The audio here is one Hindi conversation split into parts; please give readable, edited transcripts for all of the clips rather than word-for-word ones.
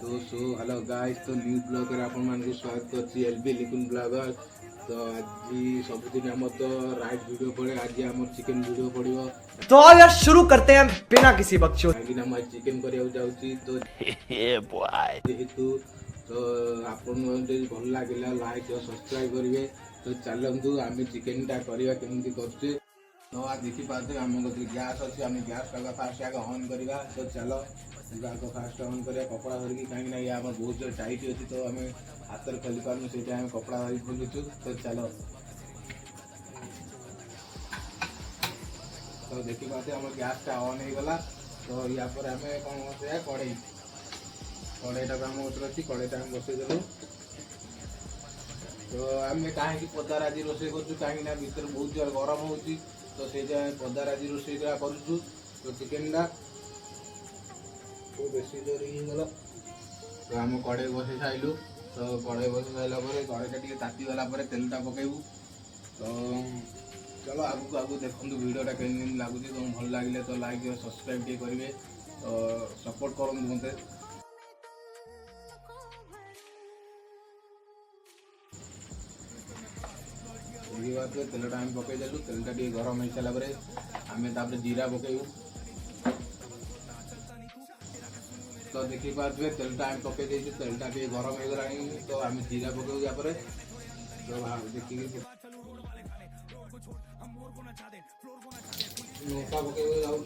तो हेलो गाइस, तो न्यू ब्लॉग रे आपण मान स्वागत करछि एलबी लिकुन ब्लॉगर। तो आज सबदिन हम तो राइड वीडियो पड़े, आज हम चिकन वीडियो पड़ियो। तो आओ यार शुरू करते हैं बिना किसी बकचोद। काहेकि हम चिकन करिया जाउछि तो बॉय जेहेतु तो आपण जे भल लागिला लाइक और सब्सक्राइब करिवे। तो चलंतु आमे चिकन टा करिया केमति करछे। तो आज देखि पाते हम गति गैस अछि, हम गैस का फास्ट आगे ऑन करिवा। तो चलो आगे फास्ट ऑन करिया कपड़ा धरिकी, कहीं ना ये आम बहुत जोर टाइट अच्छी तो आम हाथ में खोली पार्नु से कपड़ा धरी खोलुचु। तो चलो तो देखी पाते आम गैस टा ऑन हो गला। तो या पर आम कौन बसैया कड़ईटा को आम उतर अच्छी कड़ईटा आम बसईदेलु। तो आम कहीं पदार आज रोषे करूँ कहीं भर बहुत जोर गरम हो, तो से पदार आज रोषे करूँ। तो चिकेन टा तो बेसी जोर गला। तो आम कड़े बसई साइलु। तो कड़े बसई सारा कड़ेटा टे ताती गला तेलटा पकेबू। तो चलो आगू आगू देखो वीडियोटा केमती लगुच। तो भल लगे तो लाइक और सब्सक्राइब टे करेंगे, तो सपोर्ट करूँ मत। तेलटा आम पकईदेलु। तेलटा टे गरम हो सारापर आम जीरा पकेबू। तो देखी पारे तेलटा आम पकई देचु, तेलटा टे गरम हो गला। तो आम जीरा पकेबू यापर। तो देखिए लंका पकेबू जाऊँ।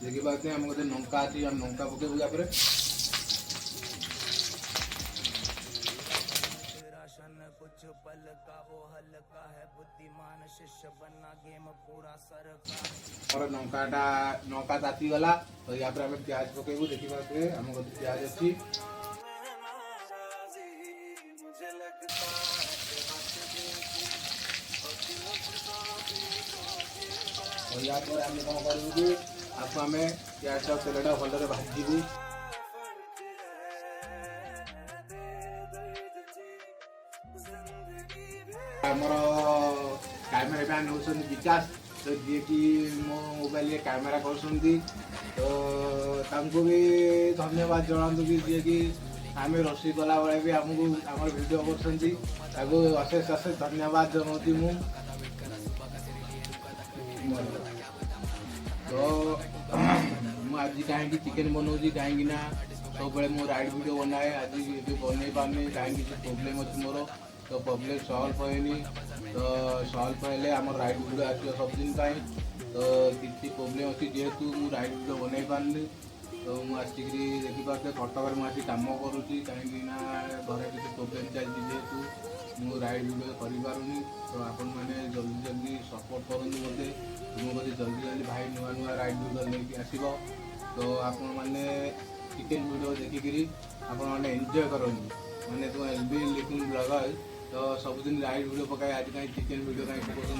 देखी पाते आम गोटे लंका अच्छी, आम लंका पकेबू यापर। और लंका ताती गला। तो या पर आम प्याज पकेबू। देखी पाते आम गोटे प्याज अच्छी। और या पर आम कौन करूँ कि आपको आम प्याज तेलटा भलरे भाजू। आमर कैमेरा मैन हूँ विकास, तो जी कि मो मोबाइल कैमेरा कर। तो भी धन्यवाद जनातु कि जी कि आम रोषे कला बेले भी आमको आम वीडियो कर अशेष अशेष धन्यवाद जनाती मु। तो आज कहीं चिकेन बनाऊँगी कहीं सब मो राइड वीडियो बनाए। आज बन पारे कहीं प्रोब्लेम अच्छी मोर। तो प्रोब्लेम सल्व होनी। तो सल्व हेल्ले आम राइड वीडियो आसो सब दिन। तो किसी प्रोब्लेम अच्छी जेहेतु मुझे राइड वीडियो बन पारे। तो मुझे देखी पारे कटक मुझे कम करुँची कहीं घर किसी प्रोब्लेम चलती जेहेतु मुझे राइड वीडियो करें। तो आपण मैंने जल्दी जल्दी सपोर्ट करूँ मत। तुमको जल्दी जल्दी भाई नुआ नुआ राइड वीडियो लेके आसब। तो आपण मैंने चिकेन वीडियो देखिकी आपण मैंने एंजॉय करूँ। मैंने तुम एलबी लिकुन ब्लॉगर तो सबुदिन राइड वीडियो पकाए, आज कहीं चिकेन वीडियो कहीं पकाउछन।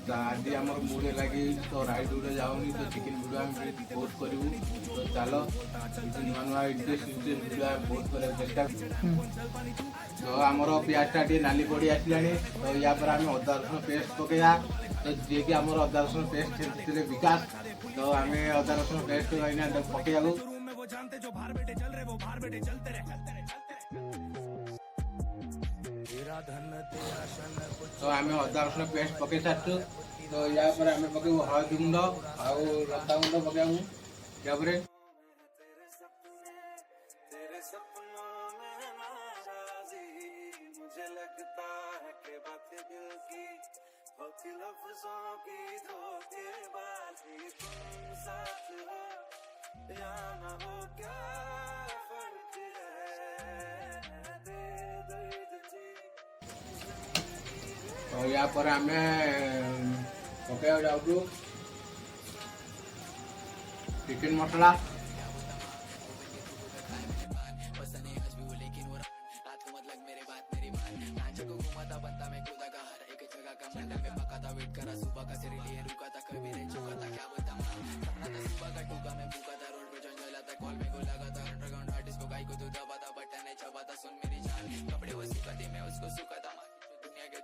तो आज आम मूड लगे तो राइड वीडियो जाऊनी, तो चिकेन वीडियो आम पोस्ट करूँ। तो चलो नुआ नुआ इंटरेस्टिंग वीडियो पोस्ट कर चेष्टा। तो आमर प्याजटा टे नाली पड़ी आसला। तो या पर आम अदा रसुण पेस्ट पकड़ा। तो जी कि आम अदा रसुण पेस्ट विकास। तो आम अदा रसुण पेस्ट पकड़ा। तो आम अदा रसुण पेस्ट पकई सारचु। तो या पर आम पकेबू हलदी गुंड आउ लंका गुंड पकेबू यापर। तो या पर आम पकड़ा जाऊँ चिकेन मसला।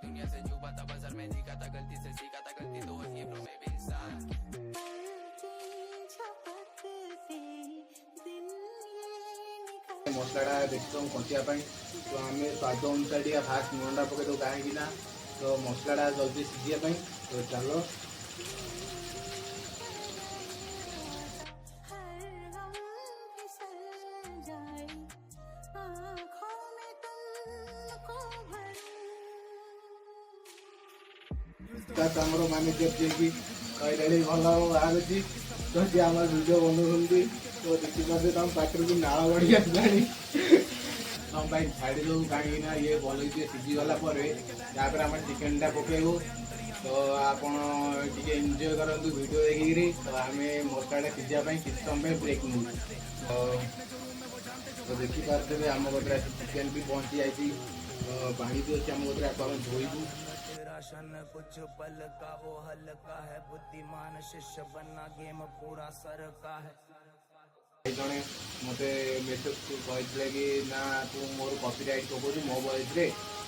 दुनिया से छुपा था बाजार में दिखा था गलती से सीखा था गलती तो होती ब्रो मैं भी इंसान। मसलाटा बेसी समय कषापी तो आम स्वाद अनुसार फास्ट लुणटा पकई दो कहीं तो मसलाटा जल्दी सीझापी तो चलो आमर मैनेजर जी कहले भल आगे तो सी आम भिडियो बनाऊँ तो देखिए तुम पाटर भी नाल बढ़ी आसानी तुम छाड़ी दो कहीं ये भल सीझीगला आम चिकेनटा पकेबू तो आप एंजॉय करूँ वीडियो देखिए तो आम मसला सीझापी किसी समय ब्रेक नौ तो देखिपारे आम गए चिकेन भी पहुँची जाती पानी भी अच्छे आम गए आप धोबू कुछ पल का वो हल्का है बुद्धिमान शिष्य बनना गेम पूरा सर का है जड़े मत मेसेज कहते कि ना तू मोर कॉपीराइट पकाऊ मो वॉइस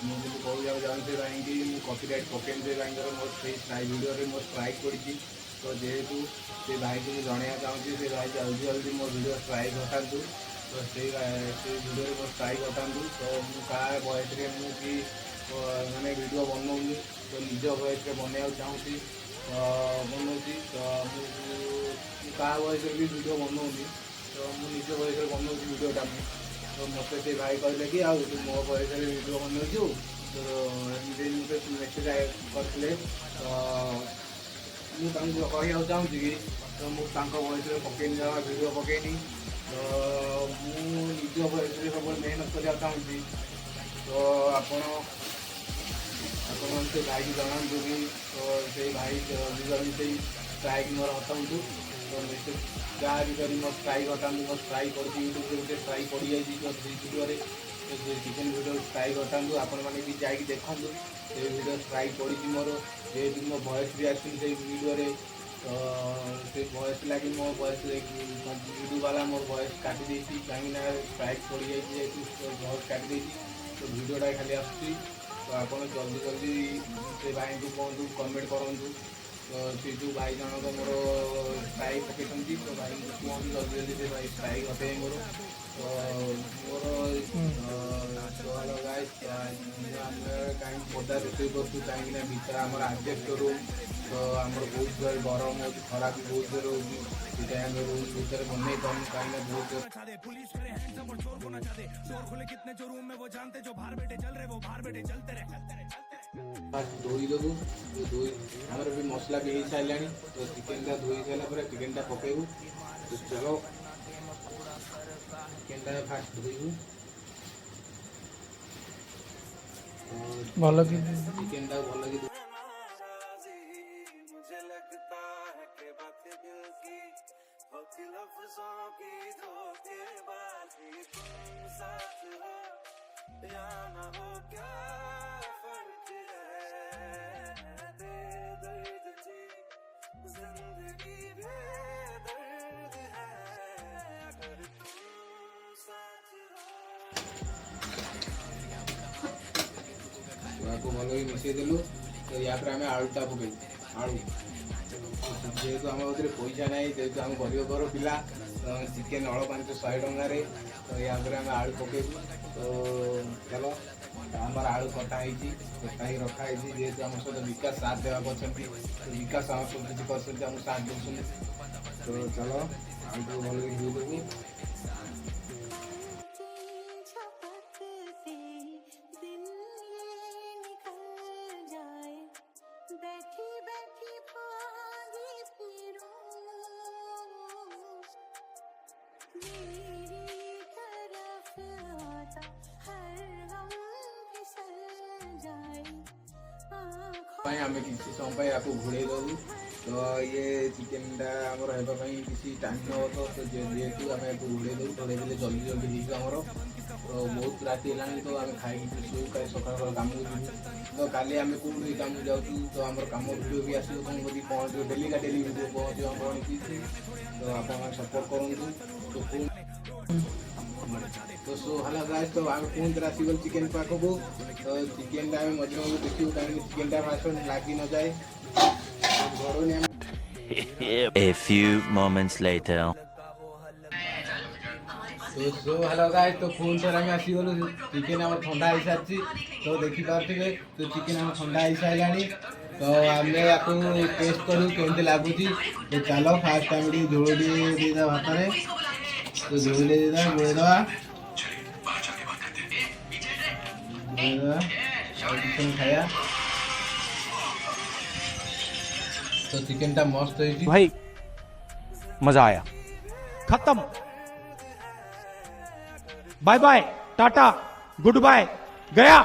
मुझे कहूँ जानते कहीं कॉपीराइट पकेबे कहीं मोर से वीडियो मोर स्ट्राइक पड़ी तो जेहेतु से भाई को मुझे जनवा चाहूँगी से भाई जल्दी जल्दी मो वीडियो स्ट्राइक हटातु तो से वीडियो मोर स्ट्राइक हटातु तो मुझे वॉइस मुझे मैंने वीडियो बनाऊँगी तो निज वॉइस बनवा चाहूँगी बनाऊँगी तो क्या वॉइस भी वीडियो बनाऊँगी तो मुझे निज वॉइस बनाऊँगी वीडियोटा तो मत से भाई कहले कि आउ तू मो वॉइस वीडियो बनाऊ तो निजे मुझे मेसेज करते तो मुझे कहना चाहूँगी कि तो मुझे वॉइस पकईनी वीडियो पकईनी तो मुझे निज वॉइस सब मेहनत करने चाहूँगी तो ଆପଣ से भाई जनातु कि तो से भाई जल्दी जल्दी से स्ट्राइक मोर हटातु तो मेसेज जहाँ भी करी मो स्ट्राइक हटातु मो स्ट्राइक पड़ी यूट्यूब से गोटे स्ट्राइक पड़ जाए वीडियो तो चिकेन वीडियो स्ट्राइक हटातु आपण मैंने भी जाकि देखूँ से वीडियो स्ट्राइक पड़ी मोर जेहतु मो वॉइस भी आसूँ से वीडियो तो से वॉइस लगे मो वॉइस यूट्यूब वाला मोर वॉइस काटी कहीं स्ट्राइक पड़ जाए जेहतु वॉइस काटी तो वीडियोटा खाली आसूँ तो आप जल्दी जल्दी से भाई को कहूँ कमेंट करूँ तो से जो भाई जनक मोर स्ट्राइक पकई तो भाई को कहूँ जल्दी जल्दी से भाई स्ट्राइक हटे मोर तो मोर हेलो गाइस कहीं पदा रोषे करूँ कहीं भर आम आडजस्ट रूम तो आम बहुत जोर गरम हो खरा भी बहुत जोर हो रूम भर बनई पाऊँ कहीं बहुत पुलिस करे हैंड्स अप और चोर को ना चाहते चोर खुले कितने जो रूम में वो जानते जो बाहर बैठे चल रहे वो बाहर बैठे चलते रहे धोई देवु धोई आमर भी मसला भी हो सारा तो चिकेनटा धोई सारापर चिकेनटा पकेबू तो चलो चिकेनटा फास्ट धोबू भल कि चिकेनटा भल कि मुझे लगता है कि बातें दिल की होती लफ्जों की धोखेबाजी तुम साथ हो या ना हो क्या फर्क है दे दर्द जी जिंदगी बेदर्द है अगर तुम साथ आपको भल भी मिसई देलु तो या आम आलुटा पकई आलू जेहेतु आम पाखे पैसा ना जेहेतु आम गरीब घर पिला चिकेन अड़ 500 टकर तो या आम आलू पकेबू तो चलो आमर आलू कटा ही रखाई जेहेतु आम सहित विकास साथ देवाक अच्छा तो विकास आम सब किसी कर साथ दे तो चलो आलू भल धोई देवु आम किसी समय आपको घोड़े देवु तो ये चिकेनटा आमर होगापी किसी टाइम नब तो जेहेतु आम आपको घोड़े देवु घोड़े देले जल्दी जल्दी होमर तो बहुत राति है तो आम खाई शो कहीं सकाल कम जीव तो काली आम कौन कम जाऊँ तो आम कम भिडियो भी आसो तुम कभी पहुँच डेली का डेली भिडियो पहुँचे तो आप सपोर्ट करूँ तो सो हेलो गाइस तो आम पुणी थे आसगल चिकेन पाखक तो चिकेनटा आम मझे मझे देखू कहीं चिकेनटा फास्ट लगी न जाए घोड़े A few moments later. तो सो हेलो गाइस तो फोन पर आम आसीगलु चिकेन आम ठंडा हो सारी तो देखिपे तो चिकेन आम ठंडा हो सारानी तो आम टेस्ट करूँ केमती लगुच तो चलो फास्ट आम झोल दीदा भात में तो झोल दीदा गोदेदा खाया तो चिकेन टा मस्त है भाई मजा आया। खत्म। Bye bye, tata, good bye, गया।